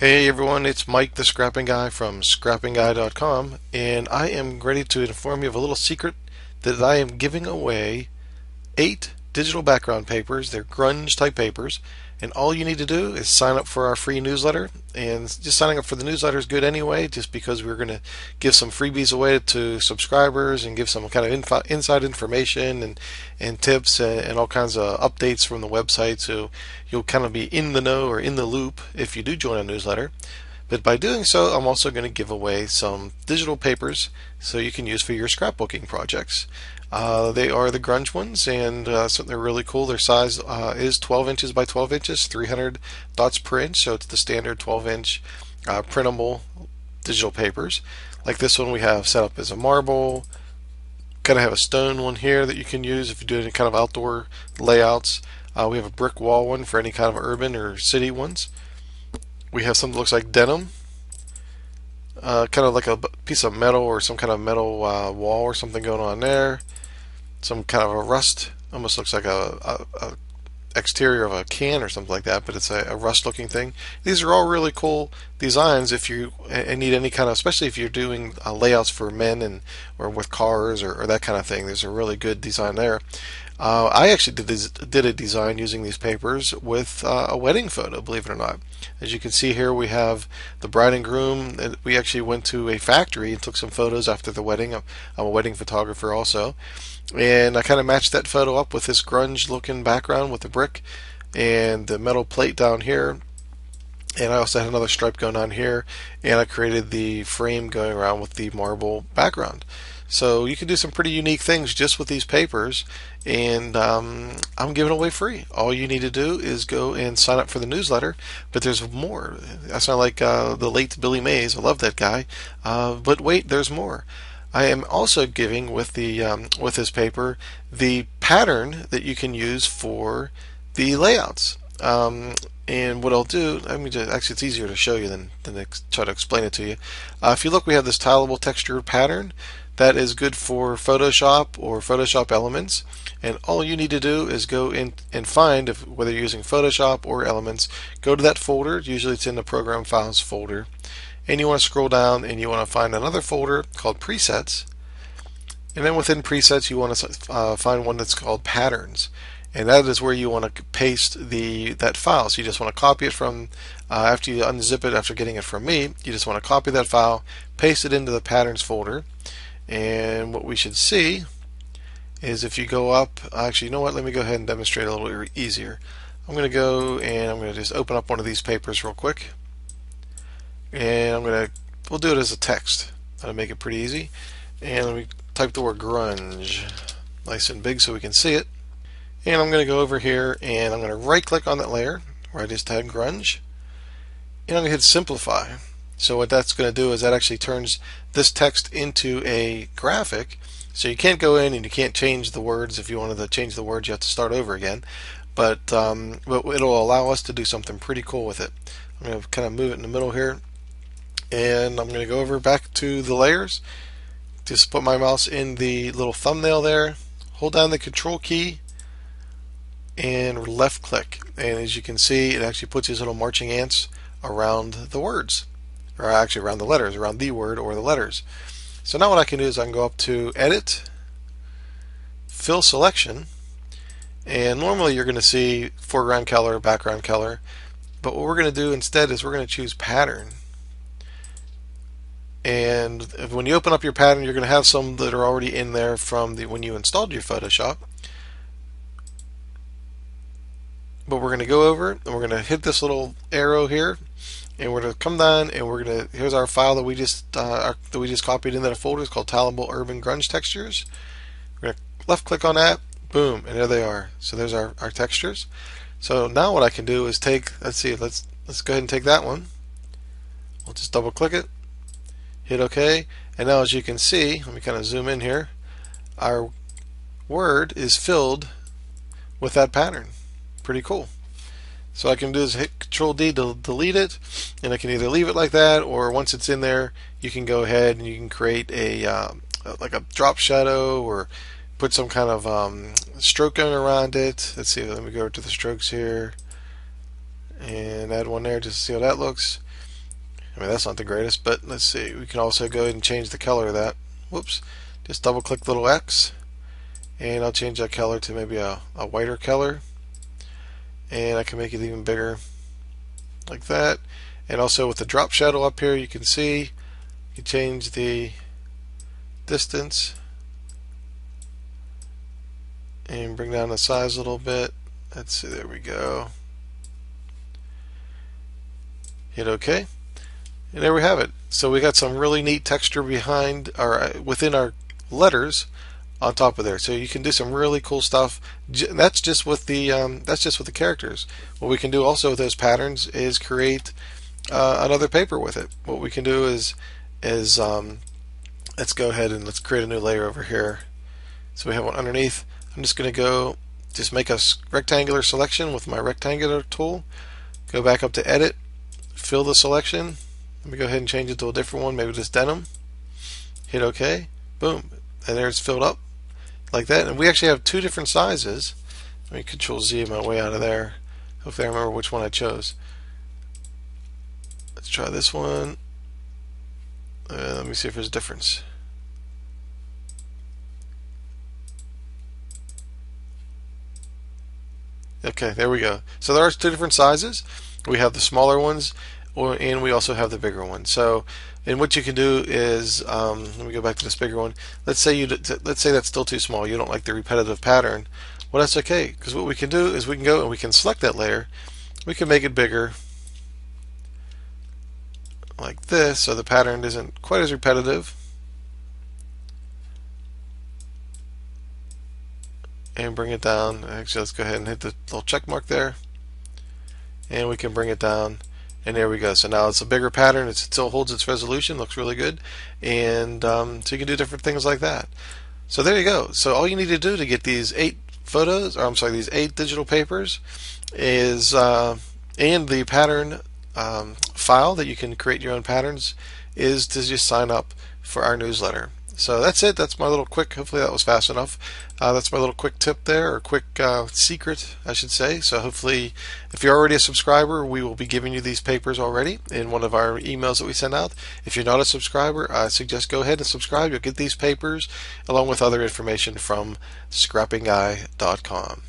Hey everyone, it's Mike the Scrapping Guy from scrappingguy.com, and I am ready to inform you of a little secret that I am giving away 8 digital background papers. They're grunge type papers, and all you need to do is sign up for our free newsletter. And just signing up for the newsletter is good anyway, just because we're going to give some freebies away to subscribers and give some kind of inside information and tips and all kinds of updates from the website. So you'll kind of be in the know or in the loop if you do join a newsletter. But by doing so, I'm also going to give away some digital papers so you can use for your scrapbooking projects. They are the grunge ones, and so they're really cool. Their size is 12 inches by 12 inches, 300 dots per inch, so it's the standard 12-inch printable digital papers. Like this one we have set up as a marble. Kind of have a stone one here that you can use if you do any kind of outdoor layouts. We have a brick wall one for any kind of urban or city ones. We have something that looks like denim, kind of like a piece of metal or some kind of metal wall or something going on there. Some kind of a rust, almost looks like a exterior of a can or something like that, but it's a rust looking thing. These are all really cool designs if you need any kind of, especially if you're doing layouts for men and or with cars or that kind of thing. There's a really good design there. I actually did a design using these papers with a wedding photo, believe it or not. As you can see here, we have the bride and groom. We actually went to a factory and took some photos after the wedding. I'm a wedding photographer also. And I kind of matched that photo up with this grunge looking background with the brick and the metal plate down here. And I also had another stripe going on here, and I created the frame going around with the marble background. So you can do some pretty unique things just with these papers, and I'm giving away free. All you need to do is go and sign up for the newsletter, but there's more. I sound like the late Billy Mays. I love that guy. But wait, there's more. I am also giving with this paper the pattern that you can use for the layouts. And what I'll do, actually it's easier to show you than try to explain it to you. If you look, we have this tileable texture pattern that is good for Photoshop or Photoshop Elements. And all you need to do is go in and find, whether you're using Photoshop or Elements, go to that folder. Usually it's in the Program Files folder. And you want to scroll down and you want to find another folder called Presets. And then within Presets you want to find one that's called Patterns. And that is where you want to paste that file. So you just want to copy it from, after you unzip it after getting it from me, you just want to copy that file, paste it into the Patterns folder. And what we should see is if you go up, actually you know what, let me go ahead and demonstrate a little bit easier. I'm going to go and I'm going to just open up one of these papers real quick. And we'll do it as a text. That'll make it pretty easy. And let me type the word grunge nice and big so we can see it. And I'm going to go over here and I'm going to right click on that layer where I just had grunge. And I'm going to hit simplify. So what that's going to do is that actually turns this text into a graphic. So you can't go in and you can't change the words. If you wanted to change the words, you have to start over again. But it'll allow us to do something pretty cool with it. I'm going to kind of move it in the middle here. And I'm going to go over back to the layers. Just put my mouse in the little thumbnail there. Hold down the control key and left click. And as you can see, it actually puts these little marching ants around the words. Or actually around the letters, around the word or the letters. So now what I can do is I can go up to Edit, Fill Selection, and normally you're going to see foreground color, background color, but what we're going to do instead is we're going to choose Pattern. And when you open up your pattern, you're going to have some that are already in there from when you installed your Photoshop. But we're going to go over and we're going to hit this little arrow here, and we're going to come down and here's our file that we just copied into the folder. It's called Tileable Urban Grunge Textures. We're going to left click on that, boom, and there they are. So there's our textures. So now what I can do is let's go ahead and take that one. We'll just double click it, hit OK, and now as you can see, let me kind of zoom in here, our word is filled with that pattern. Pretty cool. So I can do is hit Control D to delete it, and I can either leave it like that, or once it's in there, you can go ahead and you can create like a drop shadow or put some kind of stroke going around it. Let's see, let me go to the strokes here and add one there just to see how that looks. I mean, that's not the greatest, but let's see. We can also go ahead and change the color of that. Whoops. Just double click the little X, and I'll change that color to maybe a whiter color. And I can make it even bigger like that. And also with the drop shadow up here, you can see you can change the distance and bring down the size a little bit. Let's see, there we go. Hit OK, and there we have it. So we got some really neat texture behind or within our letters on top of there. So you can do some really cool stuff. That's just with the characters. What we can do also with those patterns is create another paper with it. What we can do is let's go ahead and let's create a new layer over here. So we have one underneath. I'm just going to just make a rectangular selection with my rectangular tool. Go back up to edit, fill the selection. Let me go ahead and change it to a different one, maybe just denim. Hit OK. Boom. And there it's filled up like that. And we actually have two different sizes. Let me Control Z my way out of there. Hopefully I remember which one I chose. Let's try this one. Let me see if there's a difference. Okay, there we go. So there are two different sizes. We have the smaller ones, and we also have the bigger one. So, and what you can do is, let me go back to this bigger one. Let's say that's still too small. You don't like the repetitive pattern. Well, that's okay, because what we can do is we can go and we can select that layer. We can make it bigger, like this, so the pattern isn't quite as repetitive. And bring it down. Actually, let's go ahead and hit the little check mark there, and we can bring it down, and there we go. So now it's a bigger pattern. It still holds its resolution, looks really good, and so you can do different things like that. So there you go. So all you need to do to get these 8 photos, or I'm sorry, these 8 digital papers, is and the pattern file that you can create your own patterns, is to just sign up for our newsletter. So that's it. That's my little quick, hopefully that was fast enough. That's my little quick tip there, or quick secret, I should say. So hopefully, if you're already a subscriber, we will be giving you these papers already in one of our emails that we send out. If you're not a subscriber, I suggest go ahead and subscribe. You'll get these papers along with other information from scrappingguy.com.